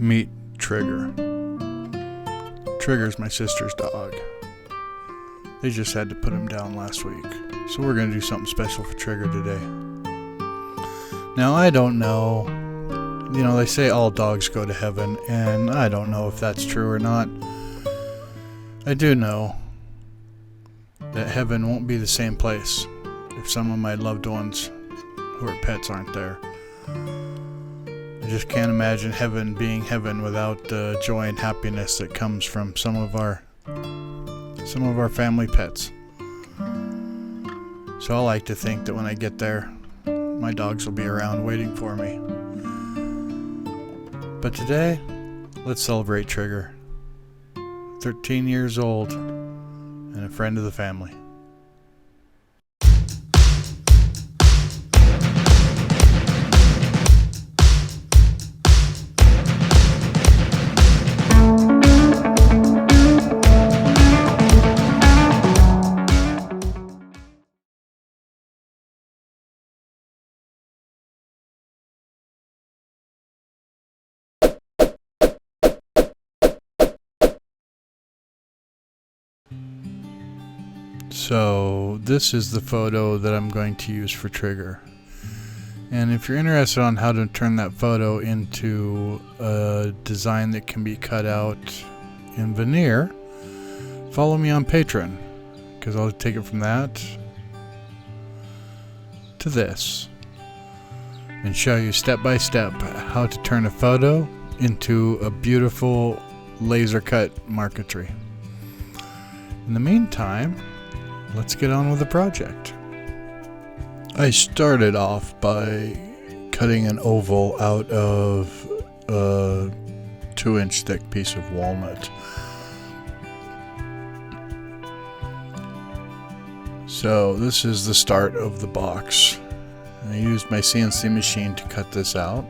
Meet Trigger. Trigger's my sister's dog. They just had to put him down last week. So we're going to do something special for Trigger today. Now, I don't know. You know, they say all dogs go to heaven, and I don't know if that's true or not. I do know that heaven won't be the same place if some of my loved ones who are pets aren't there. I just can't imagine heaven being heaven without the joy and happiness that comes from some of our family pets. So I like to think that when I get there, my dogs will be around waiting for me. But today, let's celebrate Trigger. 13 years old and a friend of the family. So this is the photo that I'm going to use for Trigger. And if you're interested on how to turn that photo into a design that can be cut out in veneer, follow me on Patreon, because I'll take it from that to this and show you step by step how to turn a photo into a beautiful laser cut marquetry. In the meantime, let's get on with the project. I started off by cutting an oval out of a 2-inch thick piece of walnut. So this is the start of the box. I used my CNC machine to cut this out.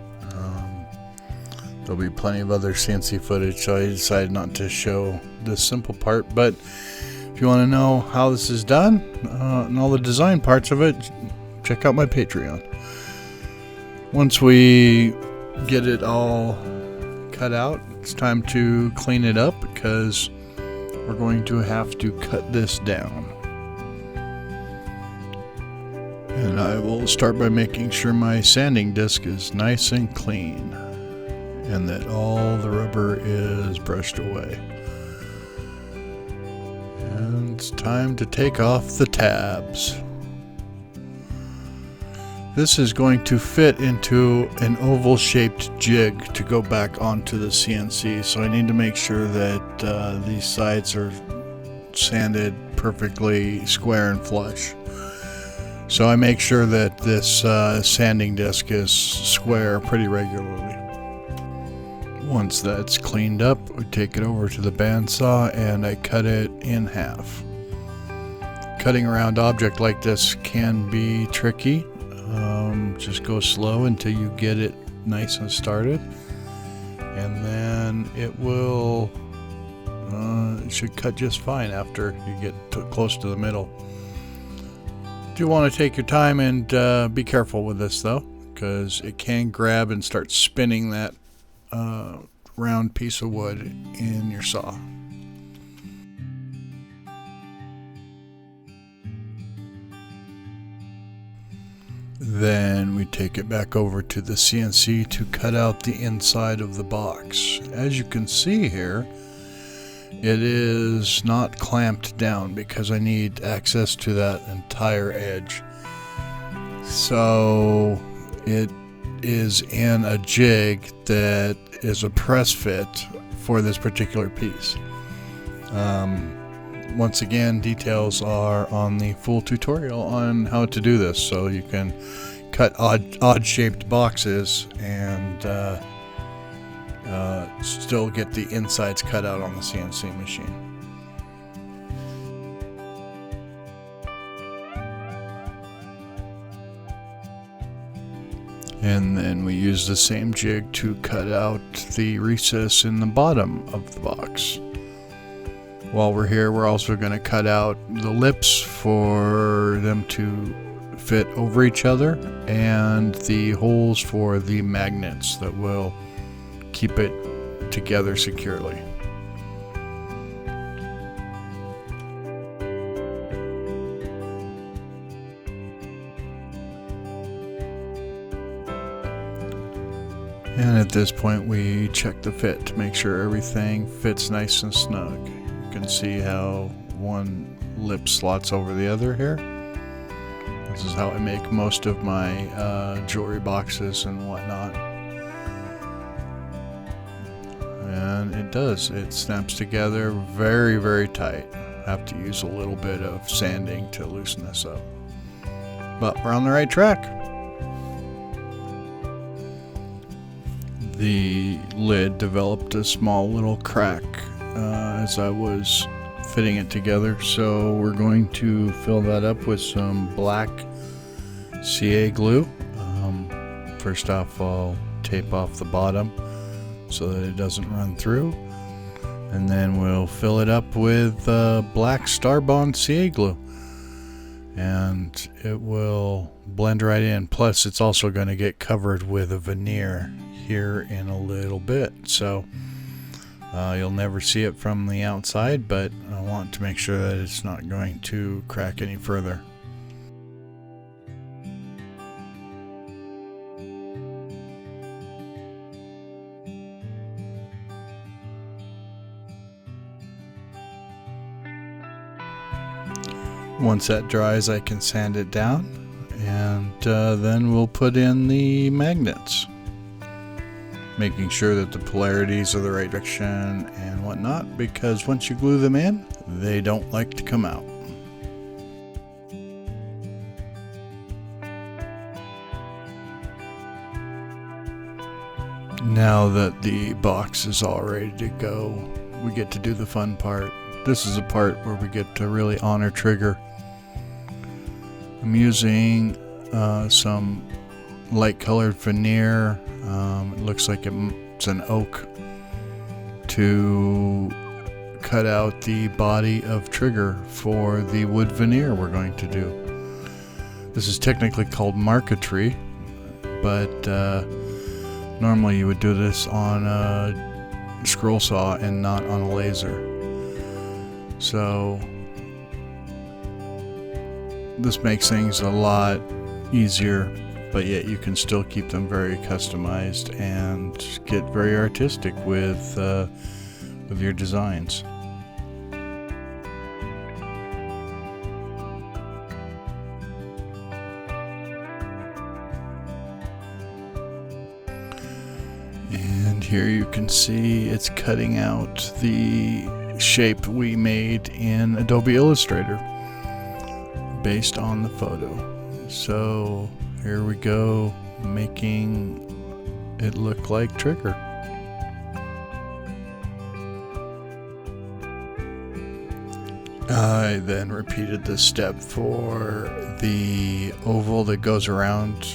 There'll be plenty of other CNC footage, so I decided not to show this simple part, but if you want to know how this is done and all the design parts of it, check out my Patreon. Once we get it all cut out, it's time to clean it up because we're going to have to cut this down. And I will start by making sure my sanding disc is nice and clean and that all the rubber is brushed away. And it's time to take off the tabs. This is going to fit into an oval-shaped jig to go back onto the CNC, so I need to make sure that these sides are sanded perfectly square and flush. So I make sure that this sanding disc is square pretty regularly. Once that's cleaned up, we take it over to the bandsaw and I cut it in half. Cutting a round object like this can be tricky. Just go slow until you get it nice and started, and then it will it should cut just fine after you get close to the middle. Do want to take your time and be careful with this though, because it can grab and start spinning that round piece of wood in your saw. Then we take it back over to the CNC to cut out the inside of the box. As you can see here, it is not clamped down because I need access to that entire edge. So it is in a jig that is a press fit for this particular piece. Once again, details are on the full tutorial on how to do this, so you can cut odd shaped boxes and still get the insides cut out on the CNC machine. And then we use the same jig to cut out the recess in the bottom of the box. While we're here, we're also going to cut out the lips for them to fit over each other and the holes for the magnets that will keep it together securely. And at this point we check the fit to make sure everything fits nice and snug. You can see how one lip slots over the other here. This is how I make most of my jewelry boxes and whatnot. And it does. It snaps together very, very tight. I have to use a little bit of sanding to loosen this up. But we're on the right track. The lid developed a small little crack as I was fitting it together, so we're going to fill that up with some black CA glue. First off, I'll tape off the bottom so that it doesn't run through, and then we'll fill it up with black Starbond CA glue, and it will blend right in. Plus it's also going to get covered with a veneer here in a little bit, so you'll never see it from the outside, but I want to make sure that it's not going to crack any further. Once that dries, I can sand it down, and then we'll put in the magnets, making sure that the polarities are the right direction and whatnot, because once you glue them in, they don't like to come out. Now that the box is all ready to go, we get to do the fun part. This is a part where we get to really honor Trigger. I'm using some light colored veneer. It looks like it's an oak, to cut out the body of Trigger for the wood veneer we're going to do. This is technically called marquetry, but normally you would do this on a scroll saw and not on a laser. So this makes things a lot easier, but yet you can still keep them very customized and get very artistic with your designs. And here you can see it's cutting out the shape we made in Adobe Illustrator based on the photo. So here we go, making it look like Trigger. I then repeated this step for the oval that goes around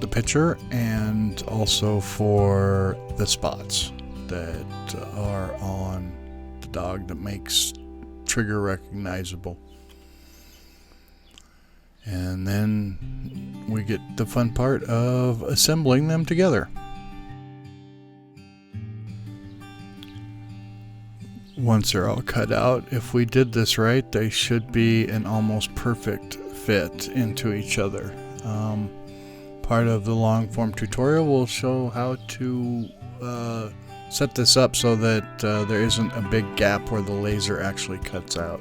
the picture, and also for the spots that are on the dog that makes Trigger recognizable. And then we get the fun part of assembling them together. Once they're all cut out, if we did this right, they should be an almost perfect fit into each other. Part of the long form tutorial will show how to set this up so that there isn't a big gap where the laser actually cuts out.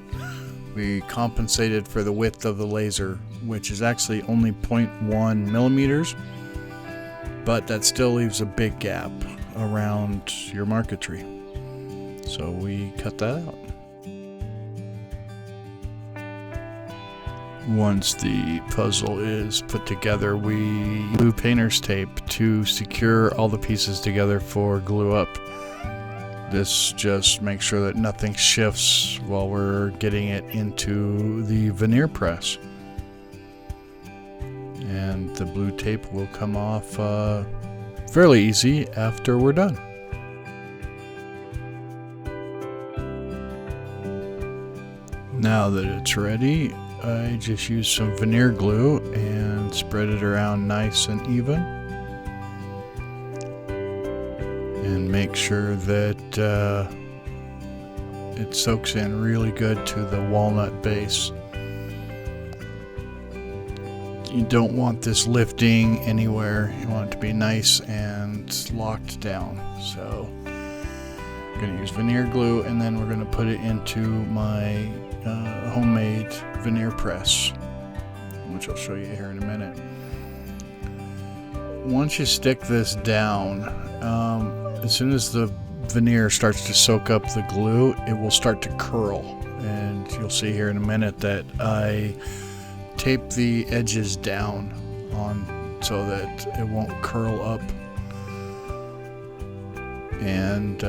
We compensated for the width of the laser, which is actually only 0.1 millimeters, but that still leaves a big gap around your marquetry. So we cut that out. Once the puzzle is put together, we glue painter's tape to secure all the pieces together for glue up. This just makes sure that nothing shifts while we're getting it into the veneer press. And the blue tape will come off fairly easy after we're done. Now that it's ready, I just use some veneer glue and spread it around nice and even. and make sure that it soaks in really good to the walnut base. You don't want this lifting anywhere. You want it to be nice and locked down. So I'm going to use veneer glue, and then we're going to put it into my homemade veneer press, which I'll show you here in a minute. Once you stick this down, as soon as the veneer starts to soak up the glue, it will start to curl, and you'll see here in a minute that I tape the edges down on so that it won't curl up and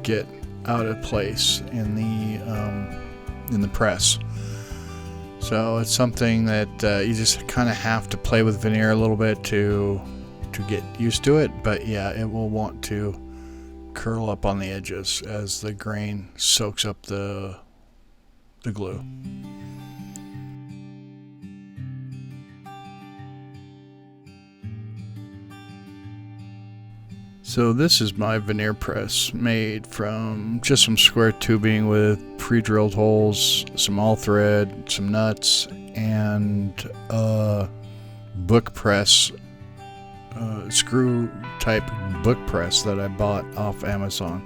get out of place in the press. So it's something that you just kind of have to play with veneer a little bit to get used to it, but yeah, it will want to curl up on the edges as the grain soaks up the glue. So this is my veneer press, made from just some square tubing with pre-drilled holes, some all thread, some nuts, and a book press, screw type book press that I bought off Amazon.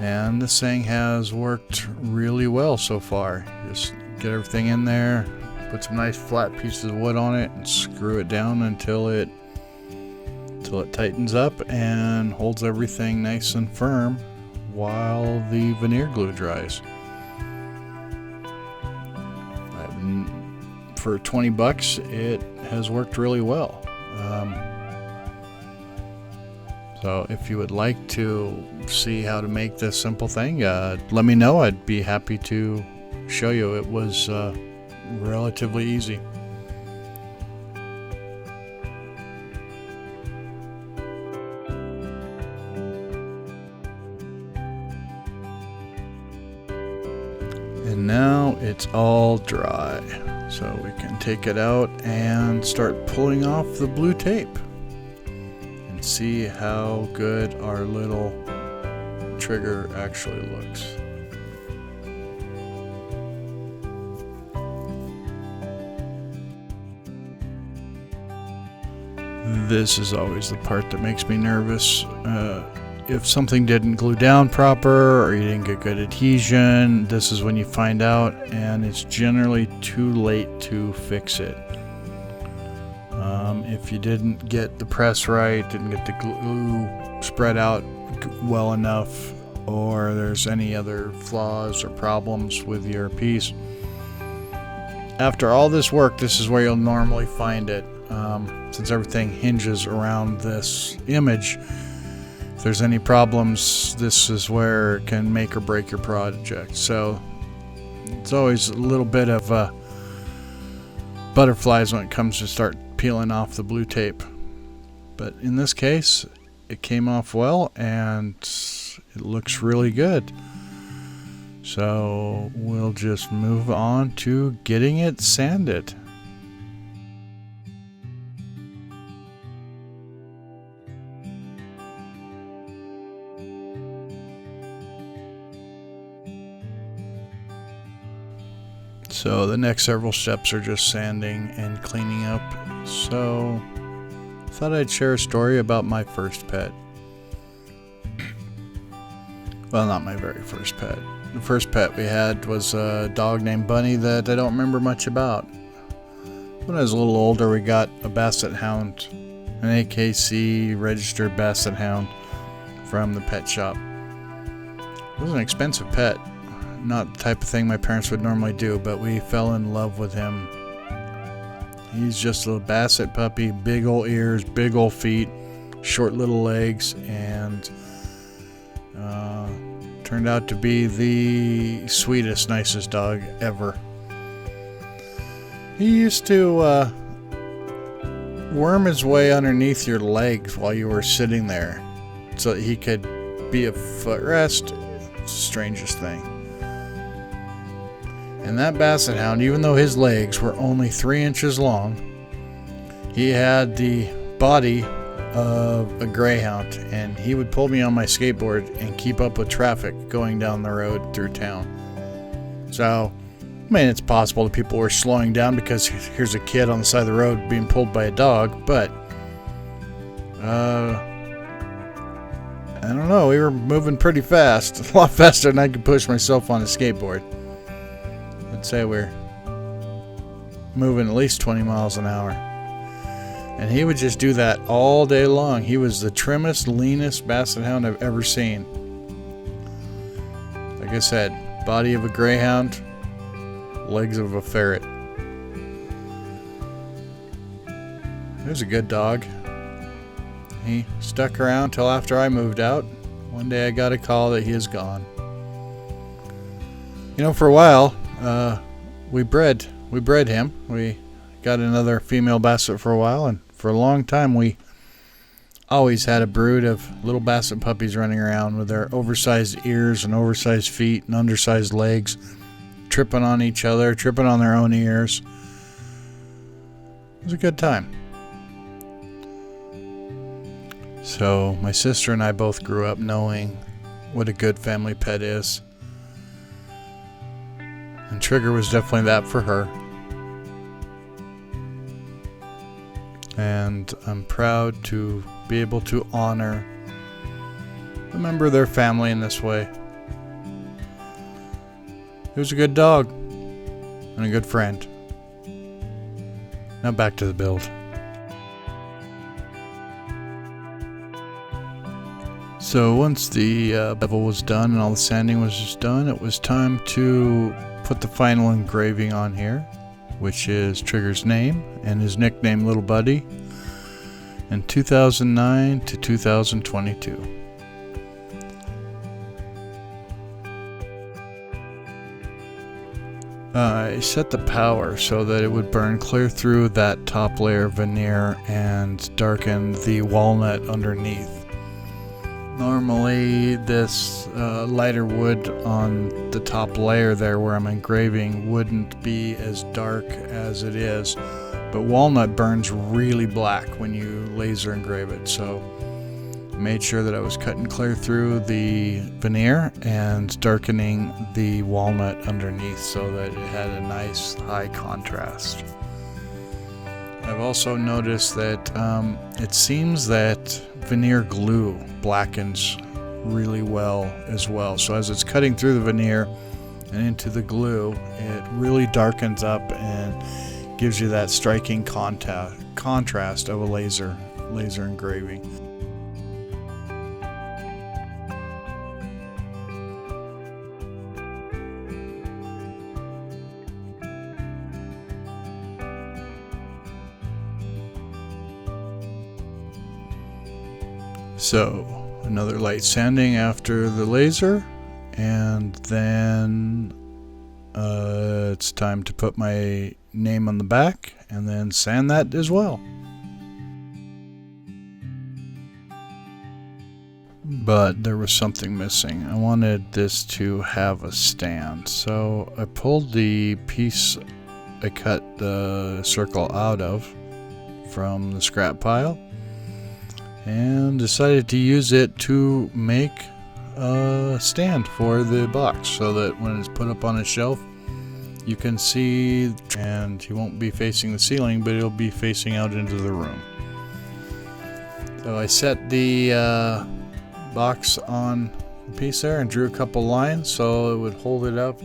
And this thing has worked really well so far. Just get everything in there, put some nice flat pieces of wood on it, and screw it down until it tightens up and holds everything nice and firm while the veneer glue dries. For $20, it has worked really well. So if you would like to see how to make this simple thing, let me know. I'd be happy to show you. It was relatively easy. And now it's all dry, so we can take it out and start pulling off the blue tape and see how good our little trigger actually looks. This is always the part that makes me nervous. If something didn't glue down proper or you didn't get good adhesion, this is when you find out, and it's generally too late to fix it. If you didn't get the press right, didn't get the glue spread out well enough, or there's any other flaws or problems with your piece, after all this work, this is where you'll normally find it. Since everything hinges around this image, if there's any problems, this is where it can make or break your project. So it's always a little bit of butterflies when it comes to start peeling off the blue tape. But in this case, it came off well and it looks really good. So we'll just move on to getting it sanded. So the next several steps are just sanding and cleaning up. So I thought I'd share a story about my first pet. Well, not my very first pet. The first pet we had was a dog named Bunny that I don't remember much about. When I was a little older, we got a basset hound, an AKC registered basset hound from the pet shop. It was an expensive pet. Not the type of thing my parents would normally do, but we fell in love with him. He's just a little basset puppy, big old ears, big old feet, short little legs, and turned out to be the sweetest, nicest dog ever. He used to worm his way underneath your legs while you were sitting there so that he could be a footrest. It's the strangest thing. And that basset hound, even though his legs were only 3 inches long, he had the body of a greyhound, and he would pull me on my skateboard and keep up with traffic going down the road through town. So, I mean, it's possible that people were slowing down because here's a kid on the side of the road being pulled by a dog, but I don't know, we were moving pretty fast, a lot faster than I could push myself on a skateboard. I'd say we're moving at least 20 miles an hour. And he would just do that all day long. He was the trimmest, leanest basset hound I've ever seen. Like I said, body of a greyhound, legs of a ferret. He was a good dog. He stuck around till after I moved out. One day I got a call that he is gone. You know, for a while, we bred him. We got another female basset for a while, and for a long time we always had a brood of little basset puppies running around with their oversized ears and oversized feet and undersized legs, tripping on each other, tripping on their own ears. It was a good time. So my sister and I both grew up knowing what a good family pet is. And Trigger was definitely that for her. And I'm proud to be able to honor a member of their family in this way. He was a good dog and a good friend. Now back to the build. So once the bevel was done and all the sanding was just done, it was time to put the final engraving on here, which is Trigger's name and his nickname Little Buddy, in 2009 to 2022. I set the power so that it would burn clear through that top layer of veneer and darken the walnut underneath. Normally this lighter wood on the top layer there where I'm engraving wouldn't be as dark as it is, but walnut burns really black when you laser engrave it, so I made sure that I was cutting clear through the veneer and darkening the walnut underneath so that it had a nice high contrast. I've also noticed that it seems that veneer glue blackens really well as well. So as it's cutting through the veneer and into the glue, it really darkens up and gives you that striking contrast of a laser engraving. So another light sanding after the laser, and then it's time to put my name on the back and then sand that as well. But there was something missing. I wanted this to have a stand, so I pulled the piece I cut the circle out of from the scrap pile and decided to use it to make a stand for the box so that when it's put up on a shelf you can see, and you won't be facing the ceiling, but it'll be facing out into the room. So I set the box on the piece there and drew a couple lines so it would hold it up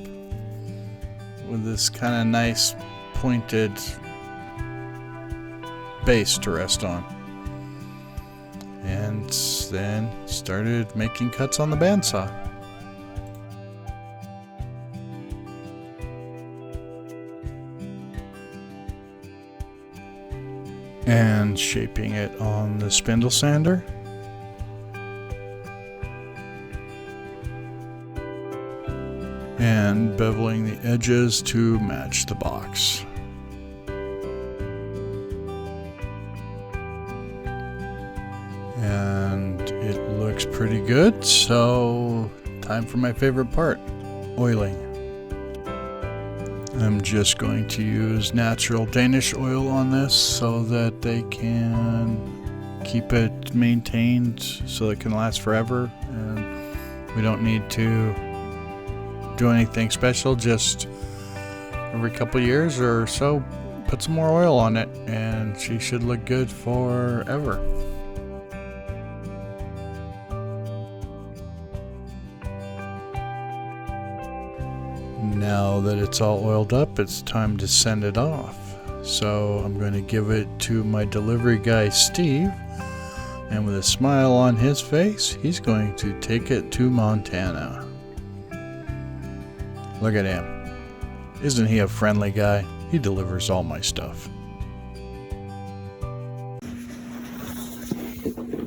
with this kind of nice pointed base to rest on. And then started making cuts on the bandsaw. And shaping it on the spindle sander. And beveling the edges to match the box. And it looks pretty good, so time for my favorite part, oiling. I'm just going to use natural Danish oil on this so that they can keep it maintained so it can last forever, and we don't need to do anything special. Just every couple years or so, put some more oil on it, and she should look good forever. Now that it's all oiled up, it's time to send it off. So I'm going to give it to my delivery guy, Steve, and with a smile on his face, he's going to take it to Montana. Look at him. Isn't he a friendly guy? He delivers all my stuff.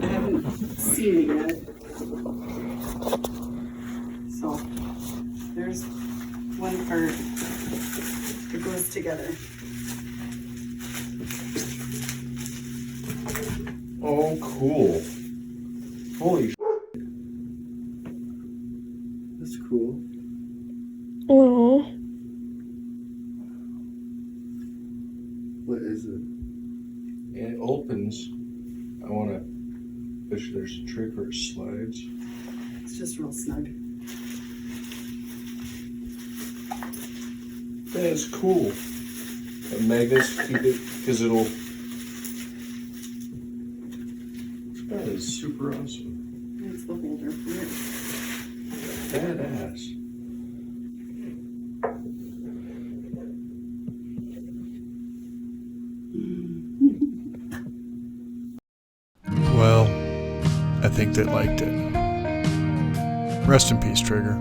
I haven't seen it yet. So there's one part that goes together. Oh, cool. Holy sh**. That's cool. Oh, What is it? And it opens. I want to fish. There's a trick where it slides. It's just real snug. That is cool. And magnets keep it because it'll. That is super awesome. It's the holder for it. Badass. Well, I think they liked it. Rest in peace, Trigger.